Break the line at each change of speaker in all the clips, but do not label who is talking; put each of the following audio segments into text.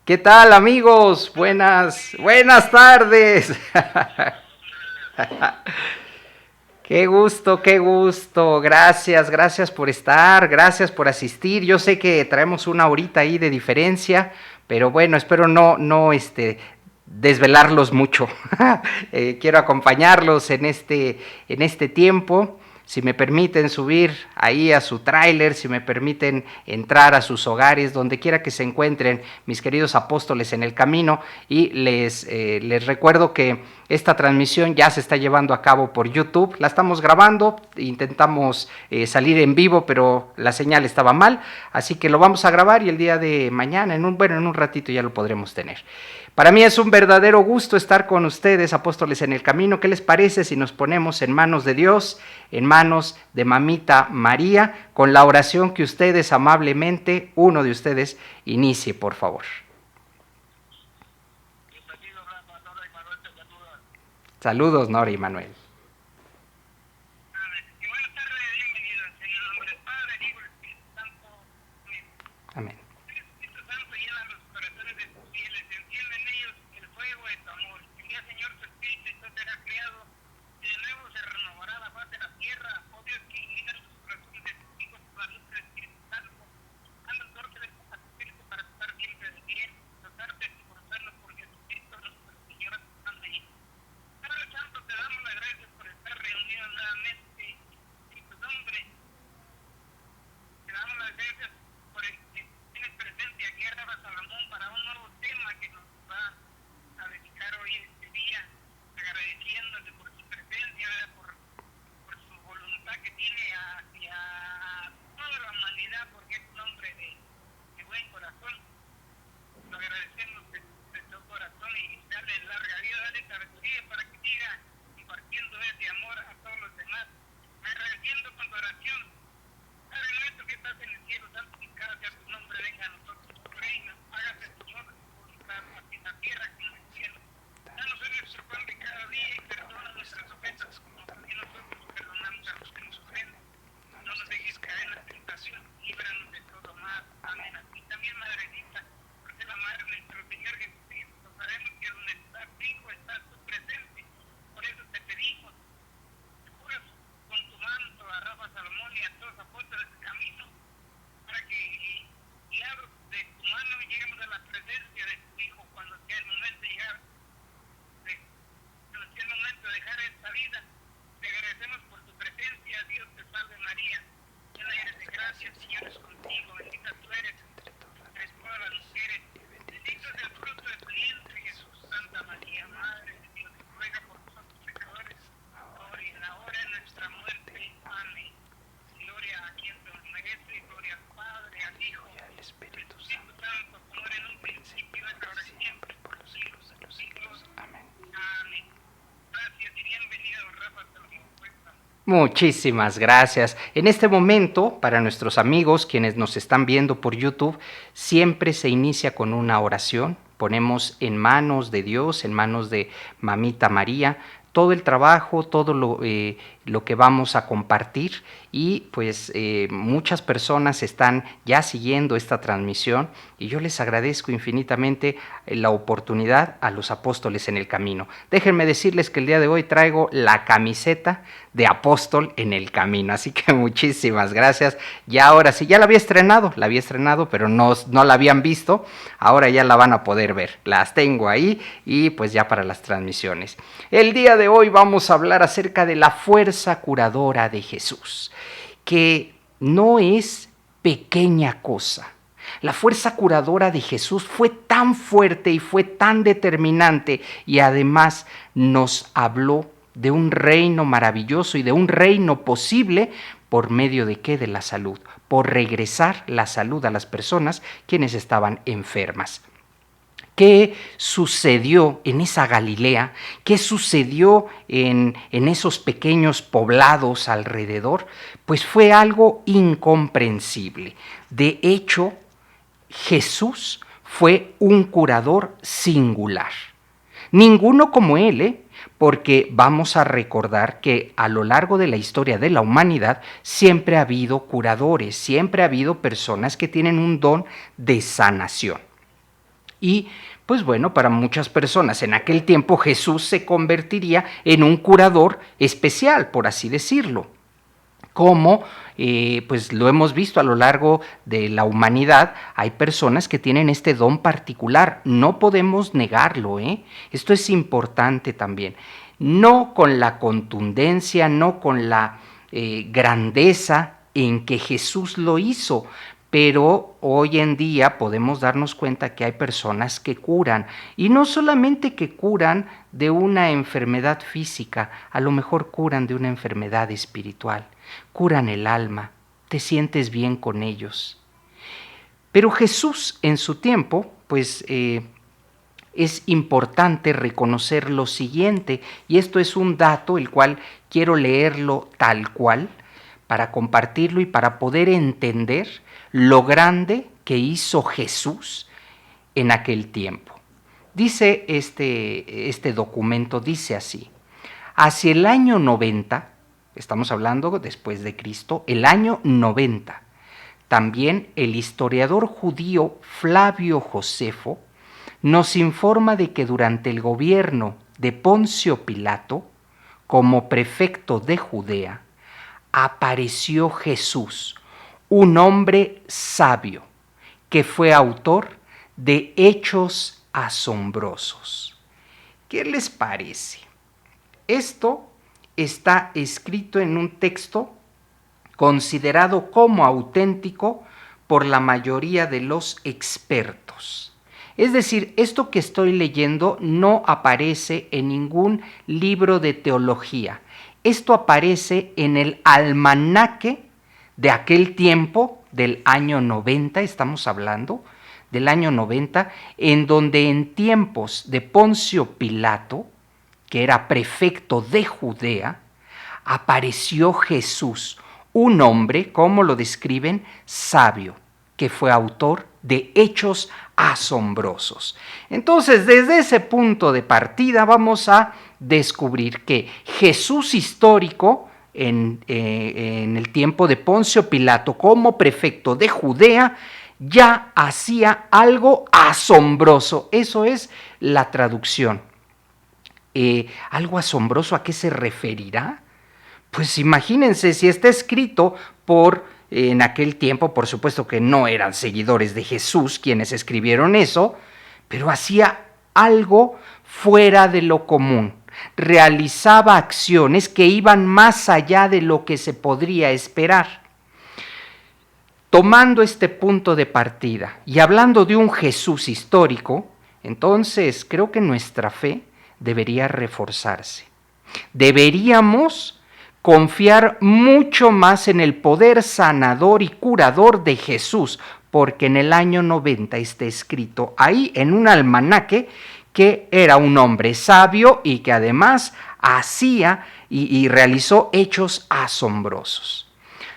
¿Qué tal, amigos? Buenas tardes. Qué gusto, qué gusto. Gracias por estar, gracias por asistir. Yo sé que traemos una horita ahí de diferencia, pero bueno, espero no desvelarlos mucho. Quiero acompañarlos en este tiempo. Si me permiten subir ahí a su tráiler, si me permiten entrar a sus hogares, donde quiera que se encuentren mis queridos apóstoles en el camino, y les recuerdo que esta transmisión ya se está llevando a cabo por YouTube. La estamos grabando, intentamos salir en vivo, pero la señal estaba mal, así que lo vamos a grabar y el día de mañana, en un ratito ya lo podremos tener. Para mí es un verdadero gusto estar con ustedes, apóstoles en el camino. ¿Qué les parece si nos ponemos en manos de Dios, en manos de Mamita María, con la oración que ustedes amablemente, uno de ustedes, inicie, por favor? Saludos, Nora y Manuel. Amén. Muchísimas gracias. En este momento, para nuestros amigos quienes nos están viendo por YouTube, siempre se inicia con una oración. Ponemos en manos de Dios, en manos de Mamita María, todo el trabajo, todo lo que vamos a compartir, y pues muchas personas están ya siguiendo esta transmisión y yo les agradezco infinitamente la oportunidad a los apóstoles en el camino. Déjenme decirles que el día de hoy traigo la camiseta de apóstol en el camino, así que muchísimas gracias. Ya ahora sí, ya la había estrenado, pero no la habían visto, ahora ya la van a poder ver. Las tengo ahí y pues ya para las transmisiones. El día de hoy vamos a hablar acerca de la fuerza curadora de Jesús, que no es pequeña cosa. La fuerza curadora de Jesús fue tan fuerte y fue tan determinante, y además nos habló de un reino maravilloso y de un reino posible. ¿Por medio de qué? De la salud, por regresar la salud a las personas quienes estaban enfermas. ¿Qué sucedió en esa Galilea? ¿Qué sucedió en esos pequeños poblados alrededor? Pues fue algo incomprensible. De hecho, Jesús fue un curador singular. Ninguno como él, porque vamos a recordar que a lo largo de la historia de la humanidad siempre ha habido curadores, siempre ha habido personas que tienen un don de sanación. Y pues bueno, para muchas personas en aquel tiempo Jesús se convertiría en un curador especial, por así decirlo. Como pues lo hemos visto a lo largo de la humanidad, hay personas que tienen este don particular, no podemos negarlo, ¿eh? Esto es importante también, no con la contundencia, no con la grandeza en que Jesús lo hizo, pero hoy en día podemos darnos cuenta que hay personas que curan, y no solamente que curan de una enfermedad física, a lo mejor curan de una enfermedad espiritual, curan el alma, te sientes bien con ellos. Pero Jesús en su tiempo, pues es importante reconocer lo siguiente, y esto es un dato el cual quiero leerlo tal cual, para compartirlo y para poder entender lo grande que hizo Jesús en aquel tiempo. Dice este documento, dice así: hacia el año 90, estamos hablando después de Cristo, el año 90, también el historiador judío Flavio Josefo nos informa de que durante el gobierno de Poncio Pilato, como prefecto de Judea, apareció Jesús, un hombre sabio, que fue autor de hechos asombrosos. ¿Qué les parece? Esto está escrito en un texto considerado como auténtico por la mayoría de los expertos. Es decir, esto que estoy leyendo no aparece en ningún libro de teología. Esto aparece en el almanaque de aquel tiempo, del año 90, estamos hablando del año 90, en donde en tiempos de Poncio Pilato, que era prefecto de Judea, apareció Jesús, un hombre, como lo describen, sabio, que fue autor de hechos asombrosos. Entonces, desde ese punto de partida vamos a descubrir que Jesús histórico, en el tiempo de Poncio Pilato, como prefecto de Judea, ya hacía algo asombroso. Eso es la traducción. ¿Algo asombroso a qué se referirá? Pues imagínense, si está escrito en aquel tiempo, por supuesto que no eran seguidores de Jesús quienes escribieron eso, pero hacía algo fuera de lo común. Realizaba acciones que iban más allá de lo que se podría esperar. Tomando este punto de partida y hablando de un Jesús histórico, entonces creo que nuestra fe debería reforzarse. Deberíamos confiar mucho más en el poder sanador y curador de Jesús, porque en el año 90 está escrito ahí en un almanaque que era un hombre sabio y que además hacía y realizó hechos asombrosos.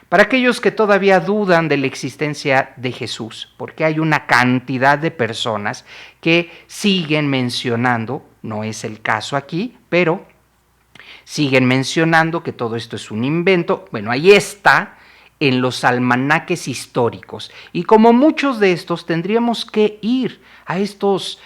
Para aquellos que todavía dudan de la existencia de Jesús, porque hay una cantidad de personas que siguen mencionando, no es el caso aquí, pero siguen mencionando que todo esto es un invento. Bueno, ahí está en los almanaques históricos. Y como muchos de estos, tendríamos que ir a estos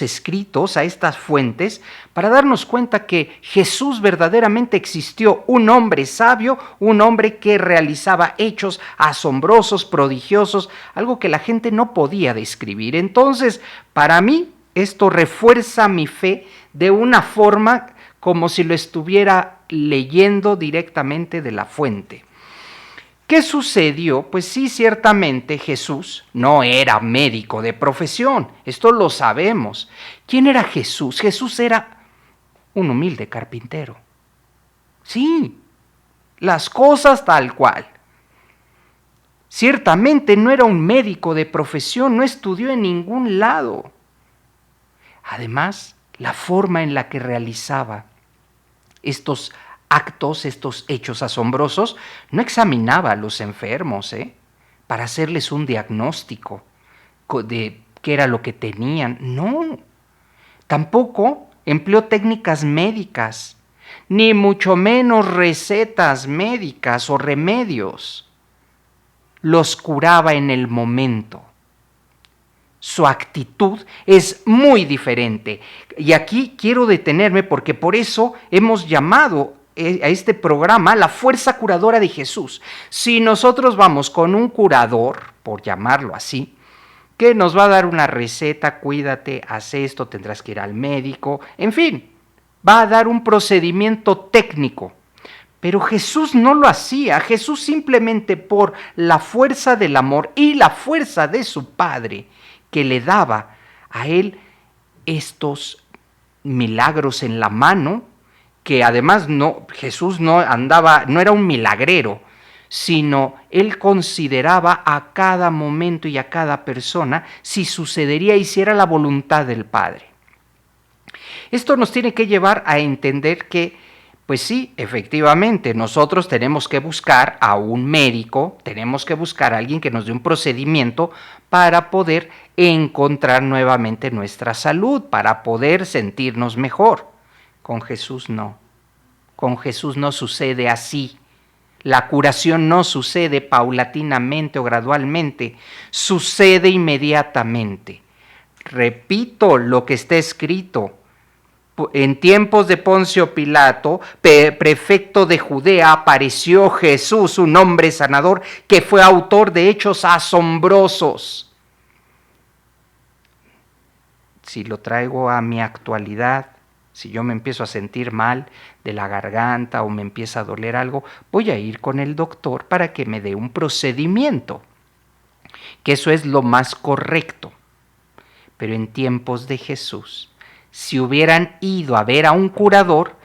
escritos, a estas fuentes, para darnos cuenta que Jesús verdaderamente existió, un hombre sabio, un hombre que realizaba hechos asombrosos, prodigiosos, algo que la gente no podía describir. Entonces, para mí, esto refuerza mi fe de una forma como si lo estuviera leyendo directamente de la fuente. ¿Qué sucedió? Pues sí, ciertamente Jesús no era médico de profesión, esto lo sabemos. ¿Quién era Jesús? Jesús era un humilde carpintero. Sí, las cosas tal cual. Ciertamente no era un médico de profesión, no estudió en ningún lado. Además, la forma en la que realizaba estos actos, estos hechos asombrosos, no examinaba a los enfermos, para hacerles un diagnóstico de qué era lo que tenían. No, tampoco empleó técnicas médicas, ni mucho menos recetas médicas o remedios. Los curaba en el momento. su actitud es muy diferente. Y aquí quiero detenerme porque por eso hemos llamado a este programa la fuerza curadora de Jesús. Si nosotros vamos con un curador, por llamarlo así, que nos va a dar una receta, cuídate, haz esto, tendrás que ir al médico, en fin, va a dar un procedimiento técnico. Pero Jesús no lo hacía. Jesús simplemente por la fuerza del amor y la fuerza de su Padre que le daba a él estos milagros en la mano, que además Jesús no era un milagrero, sino él consideraba a cada momento y a cada persona si sucedería y si era la voluntad del Padre. Esto nos tiene que llevar a entender que pues sí, efectivamente, nosotros tenemos que buscar a un médico, tenemos que buscar a alguien que nos dé un procedimiento para poder encontrar nuevamente nuestra salud, para poder sentirnos mejor. Con Jesús no. Con Jesús no sucede así. La curación no sucede paulatinamente o gradualmente, sucede inmediatamente. Repito lo que está escrito. En tiempos de Poncio Pilato, prefecto de Judea, apareció Jesús, un hombre sanador que fue autor de hechos asombrosos. Si lo traigo a mi actualidad, si yo me empiezo a sentir mal de la garganta o me empieza a doler algo, voy a ir con el doctor para que me dé un procedimiento, que eso es lo más correcto. Pero en tiempos de Jesús, si hubieran ido a ver a un curador,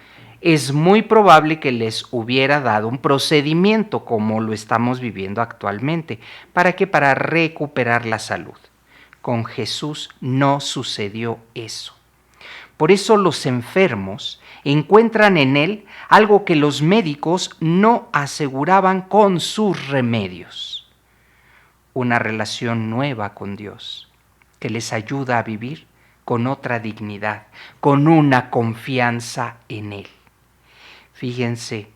es muy probable que les hubiera dado un procedimiento como lo estamos viviendo actualmente. ¿Para qué? Para recuperar la salud. Con Jesús no sucedió eso. Por eso los enfermos encuentran en él algo que los médicos no aseguraban con sus remedios. Una relación nueva con Dios que les ayuda a vivir con otra dignidad, con una confianza en él. Fíjense,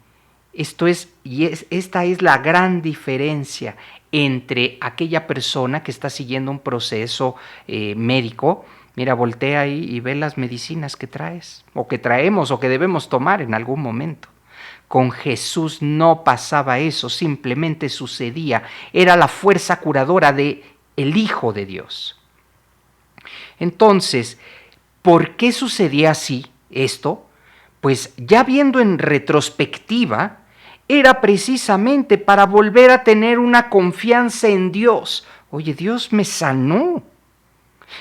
esta es la gran diferencia entre aquella persona que está siguiendo un proceso médico. Mira, voltea ahí y ve las medicinas que traes, o que traemos, o que debemos tomar en algún momento. Con Jesús no pasaba eso, simplemente sucedía. Era la fuerza curadora del Hijo de Dios. Entonces, ¿por qué sucedía así esto? Pues ya viendo en retrospectiva, era precisamente para volver a tener una confianza en Dios. Oye, Dios me sanó.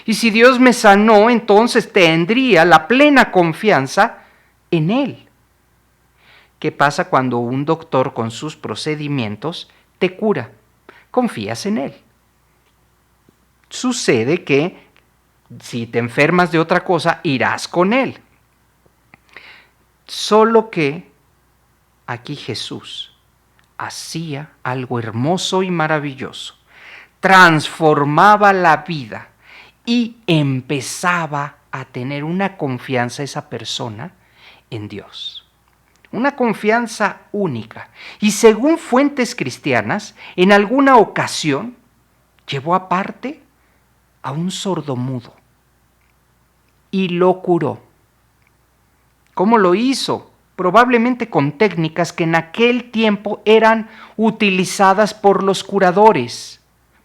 Y si Dios me sanó, entonces tendría la plena confianza en Él. ¿Qué pasa cuando un doctor con sus procedimientos te cura? Confías en Él. Sucede que si te enfermas de otra cosa, irás con Él. Solo que aquí Jesús hacía algo hermoso y maravilloso. Transformaba la vida y empezaba a tener una confianza esa persona en Dios. Una confianza única. Y según fuentes cristianas, en alguna ocasión llevó aparte a un sordomudo y lo curó. ¿Cómo lo hizo? Probablemente con técnicas que en aquel tiempo eran utilizadas por los curadores,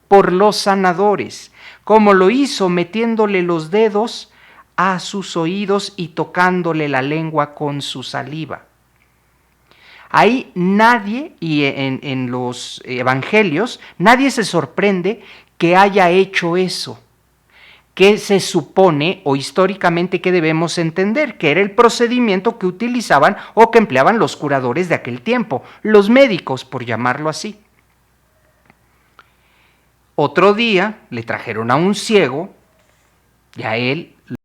por los sanadores. ¿Cómo lo hizo? Metiéndole los dedos a sus oídos y tocándole la lengua con su saliva. Ahí nadie, y en los evangelios, nadie se sorprende que haya hecho eso. ¿Qué se supone o históricamente que debemos entender? Que era el procedimiento que utilizaban o que empleaban los curadores de aquel tiempo, los médicos, por llamarlo así. Otro día le trajeron a un ciego y a él